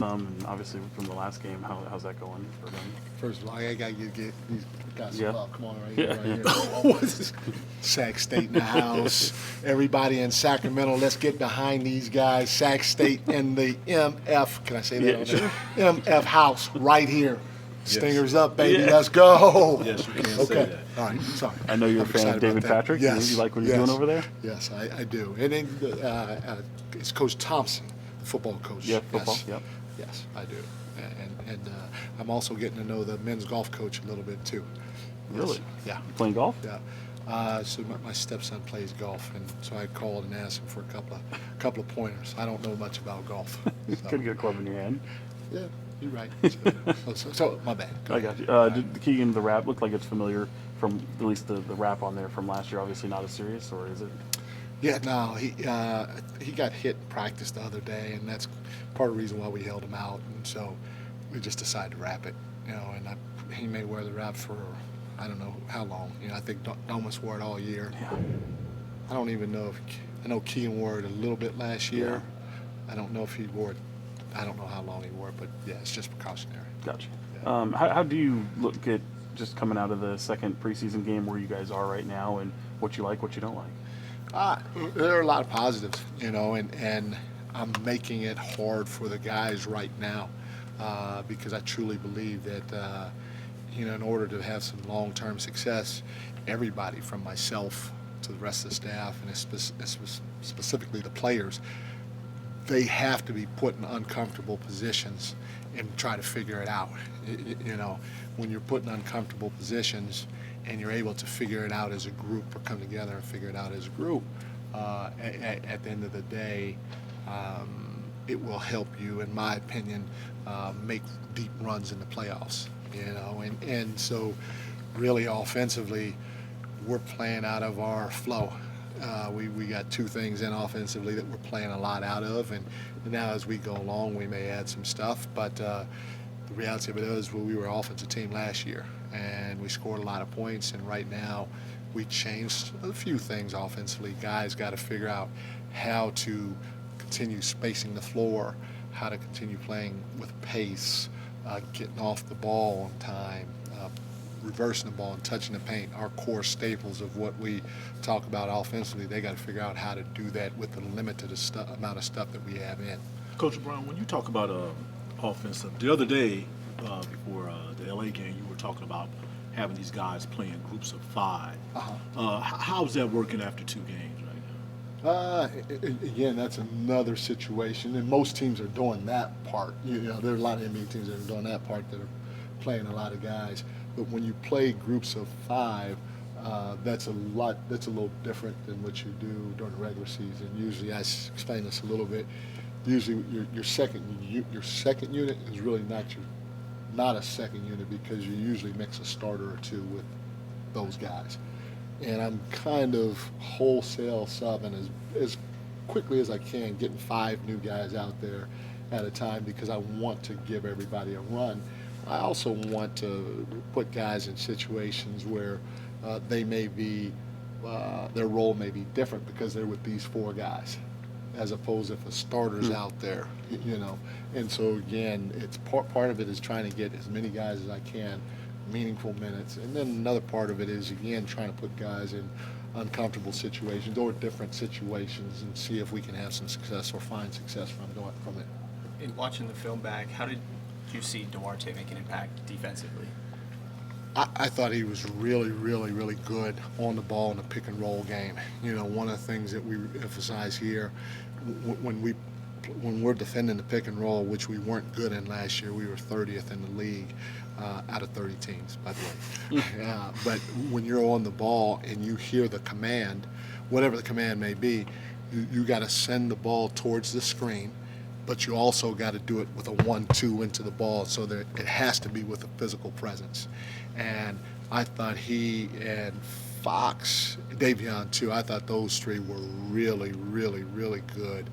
And obviously from the last game, how's that going for them? First of all, I got to get these guys Yeah. some love. Come on, right Yeah, here, right here. Sac State in the house. Everybody in Sacramento, let's get behind these guys. Sac State in the MF. Can I say that? Yeah, on sure. there? MF house right here. Stingers up, baby. Yeah. Let's go. Yes, you can say Okay. that. All right. Sorry. I know you're I'm a fan of excited David about that. Patrick. Yes. You like what he's yes. doing over there? Yes, I do. And then it's Coach Thompson, the football coach. Yeah, football. Yes. Yep. Yes, I do. And I'm also getting to know the men's golf coach a little bit too. Yes. Really? Yeah. You playing golf? Yeah. So my stepson plays golf, and so I called and asked him for a couple of pointers. I don't know much about golf. So, Could get a club in your hand. yeah, you're right. So my bad. Go I ahead. got you. Did the Keegan, the rap, look like it's familiar from at least the rap on there from last year? Obviously not as serious, or is it? Yeah, no, he got hit in practice the other day, and that's part of the reason why we held him out. And so we just decided to wrap it, and he may wear the wrap for I don't know how long. I think Domus wore it all year. Yeah. I don't even know I know Keegan wore it a little bit last year. Yeah. I don't know if he wore it. I don't know how long he wore it, but yeah, it's just precautionary. Gotcha. Yeah. How do you look at just coming out of the second preseason game where you guys are right now, and what you like, what you don't like? There are a lot of positives, and I'm making it hard for the guys right now because I truly believe that, in order to have some long-term success, everybody from myself to the rest of the staff and specifically the players, they have to be put in uncomfortable positions and try to figure it out. When you're put in uncomfortable positions and you're able to figure it out as a group or come together and figure it out as a group, at the end of the day, it will help you, in my opinion, make deep runs in the playoffs. And so really offensively, we're playing out of our flow. We got two things in offensively that we're playing a lot out of, and now as we go along, we may add some stuff. But the reality of it is, we were an offensive team last year, and we scored a lot of points. And right now, we changed a few things offensively. Guys got to figure out how to continue spacing the floor, how to continue playing with pace, getting off the ball on time, reversing the ball and touching the paint, our core staples of what we talk about offensively. They got to figure out how to do that with the limited amount of stuff that we have in. Coach Brown, when you talk about offensive, the other day before the LA game, you were talking about having these guys playing groups of 5. How's that working after 2 games right now? Again, that's another situation, and most teams are doing that part. There are a lot of NBA teams that are doing that part, that are playing a lot of guys. But when you play groups of 5, that's a little different than what you do during the regular season. Usually, I explain this a little bit. Usually, your second unit is really not a second unit, because you usually mix a starter or two with those guys. And I'm kind of wholesale subbing as quickly as I can, getting 5 new guys out there at a time, because I want to give everybody a run. I also want to put guys in situations where they may be, their role may be different because they're with these 4 guys, as opposed if a starter's out there, And so again, it's part of it is trying to get as many guys as I can meaningful minutes, and then another part of it is again trying to put guys in uncomfortable situations or different situations and see if we can have some success or find success from it. In watching the film back, how did you see Duarte make an impact defensively? I thought he was really, really, really good on the ball in the pick and roll game. One of the things that we emphasize here, when we're defending the pick and roll, which we weren't good in last year, we were 30th in the league out of 30 teams, by the way. But when you're on the ball and you hear the command, whatever the command may be, you got to send the ball towards the screen, but you also got to do it with a 1-2 into the ball, so that it has to be with a physical presence. And I thought he and Fox, Davion too, I thought those 3 were really, really, really good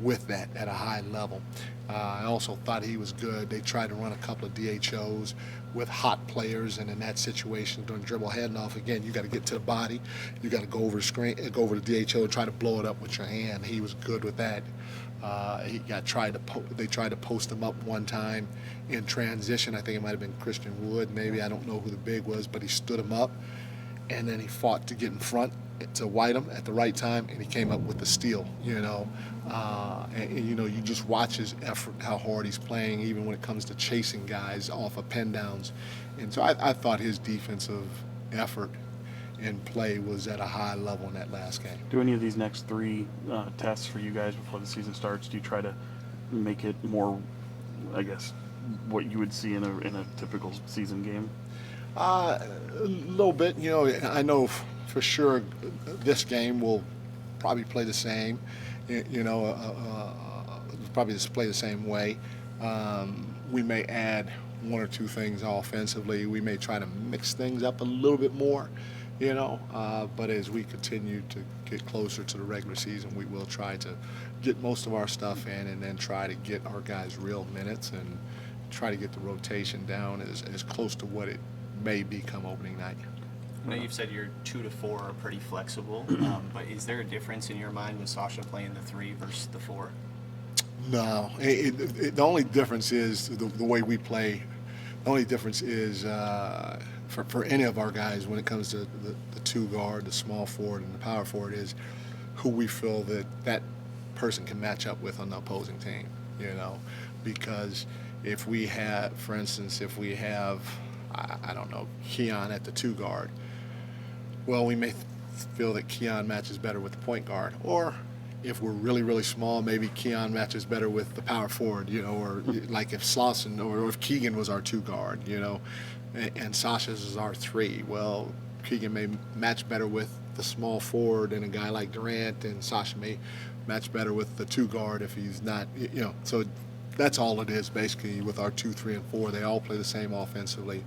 with that at a high level. I also thought he was good. They tried to run a couple of DHOs with hot players, and in that situation, during dribble handoff, again, you got to get to the body. You got to go over the screen, go over the DHO, and try to blow it up with your hand. He was good with that. They tried to post him up one time in transition. I think it might have been Christian Wood, maybe. I don't know who the big was, but he stood him up, and then he fought to get in front to white him at the right time, and he came up with the steal. You just watch his effort, how hard he's playing, even when it comes to chasing guys off of pen downs. And so I thought his defensive effort and play was at a high level in that last game. Do any of these next 3 tests for you guys before the season starts, do you try to make it more, I guess, what you would see in a typical season game? A little bit. I know for sure this game will probably play the same. Probably just play the same way. We may add 1 or 2 things offensively. We may try to mix things up a little bit more. But as we continue to get closer to the regular season, we will try to get most of our stuff in and then try to get our guys real minutes and try to get the rotation down as close to what it may be come opening night. I know you've said your 2 to 4 are pretty flexible, but is there a difference in your mind with Sasha playing the 3 versus the 4? No. The only difference is the way we play. The only difference is for any of our guys when it comes to the 2 guard, the small forward, and the power forward is who we feel that person can match up with on the opposing team. Because if we have, for instance, I don't know, Keon at the 2 guard, well, we may feel that Keon matches better with the point guard. Or if we're really, really small, maybe Keon matches better with the power forward, or like if Slauson or if Keegan was our 2 guard, and Sasha's is our 3. Well, Keegan may match better with the small forward and a guy like Durant, and Sasha may match better with the 2 guard if he's not, So that's all it is basically with our 2, 3, and 4. They all play the same offensively,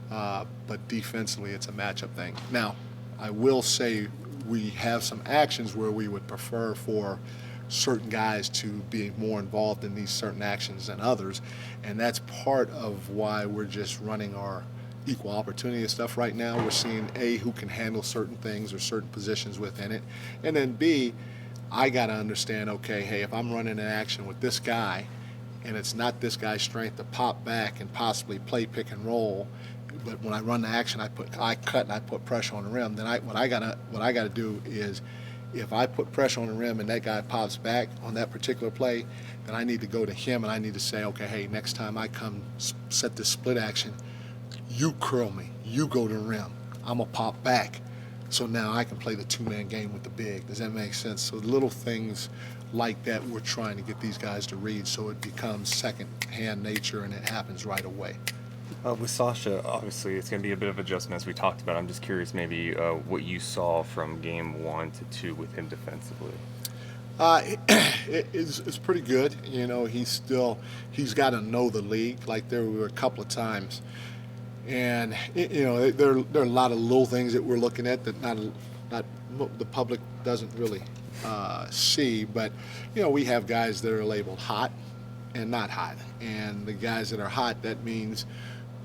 but defensively it's a matchup thing. Now, I will say we have some actions where we would prefer for certain guys to be more involved in these certain actions than others, and that's part of why we're just running our equal opportunity stuff right now. We're seeing A, who can handle certain things or certain positions within it, and then B, I got to understand, okay, hey, if I'm running an action with this guy and it's not this guy's strength to pop back and possibly play pick and roll, but when I run the action, I cut and I put pressure on the rim. Then what I gotta do is, if I put pressure on the rim and that guy pops back on that particular play, then I need to go to him and I need to say, okay, hey, next time I come set this split action, you curl me, you go to the rim, I'm gonna pop back. So now I can play the 2-man game with the big. Does that make sense? So little things like that we're trying to get these guys to read so it becomes second-hand nature and it happens right away. With Sasha, obviously, it's going to be a bit of adjustment as we talked about. I'm just curious maybe what you saw from game 1 to 2 with him defensively. It's pretty good. He's got to know the league. Like there were a couple of times. And, there are a lot of little things that we're looking at that not the public doesn't really see. But, we have guys that are labeled hot and not hot. And the guys that are hot, that means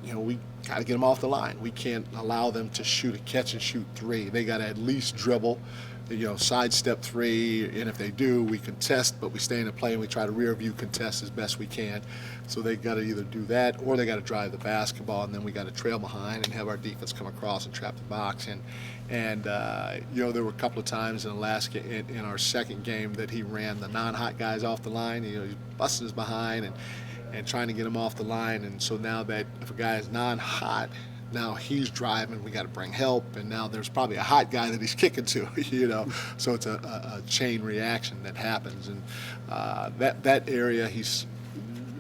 we got to get them off the line. We can't allow them to shoot a catch and shoot 3. They got to at least dribble, sidestep 3, and if they do, we contest, but we stay in the play and we try to rear view contest as best we can. So they got to either do that or they got to drive the basketball, and then we got to trail behind and have our defense come across and trap the box. And there were a couple of times in in our second game that he ran the non-hot guys off the line. He's busting us behind and trying to get them off the line. And so now that if a guy is non-hot, now he's driving, we got to bring help, and now there's probably a hot guy that he's kicking to, So it's a chain reaction that happens. And that area,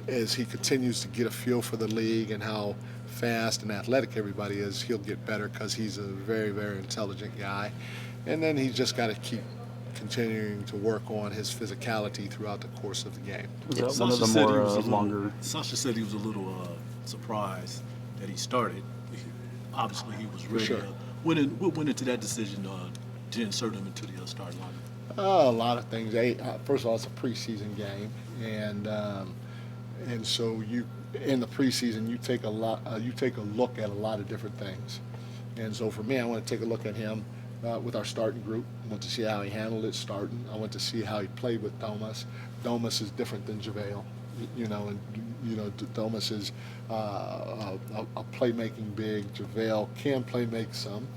as he continues to get a feel for the league and how fast and athletic everybody is, he'll get better because he's a very, very intelligent guy. And then he's just got to keep continuing to work on his physicality throughout the course of the game. Is that one of the more longer? Sasha said he was a little surprised that he started. Obviously, he was ready. Sure. What went into that decision to insert him into the starting lineup? A lot of things. First of all, it's a preseason game, and And so you, in the preseason, you take a look at a lot of different things. And so for me, I want to take a look at him with our starting group. I want to see how he handled it starting. I want to see how he played with Domas. Domas is different than JaVale, Domas is a playmaking big. JaVale can play make some,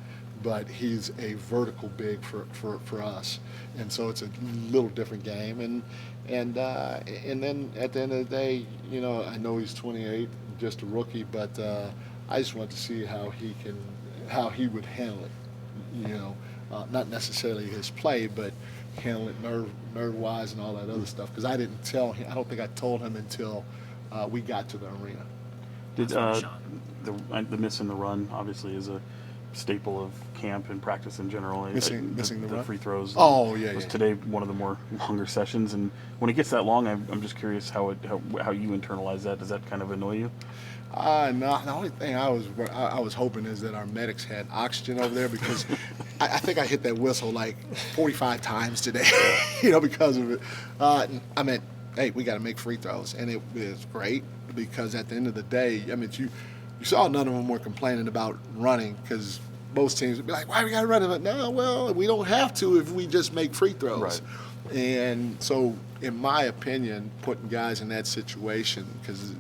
but he's a vertical big for us, and so it's a little different game. And then at the end of the day, I know he's 28, just a rookie, but I just want to see how he would handle it. Not necessarily his play, but handle it nerve-wise and all that other stuff. Because I didn't tell him. I don't think I told him until we got to the arena. Did the miss in the run obviously is a staple of camp and practice in general. Missing the run? Free throws. Oh, yeah, was yeah. today one of the more longer sessions, and when it gets that long, I'm just curious how you internalize that. Does that kind of annoy you? No, the only thing I was hoping is that our medics had oxygen over there, because I think I hit that whistle like 45 times today, because of it. I mean, hey, we got to make free throws, and it was great because at the end of the day, you saw none of them were complaining about running, because most teams would be like, why we got to run? Like, no, well, we don't have to if we just make free throws. Right. And so, in my opinion, putting guys in that situation, because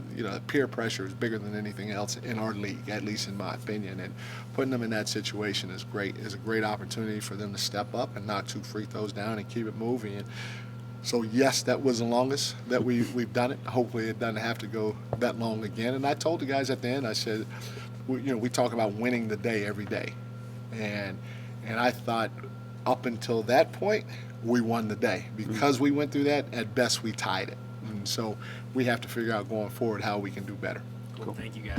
peer pressure is bigger than anything else in our league, at least in my opinion, and putting them in that situation is a great opportunity for them to step up and knock 2 free throws down and keep it moving. And so yes, that was the longest that we've done it. Hopefully, it doesn't have to go that long again. And I told the guys at the end, I said, we talk about winning the day every day, and I thought up until that point, we won the day. Because we went through that, at best we tied it. And so we have to figure out going forward how we can do better. Cool. Thank you, guys.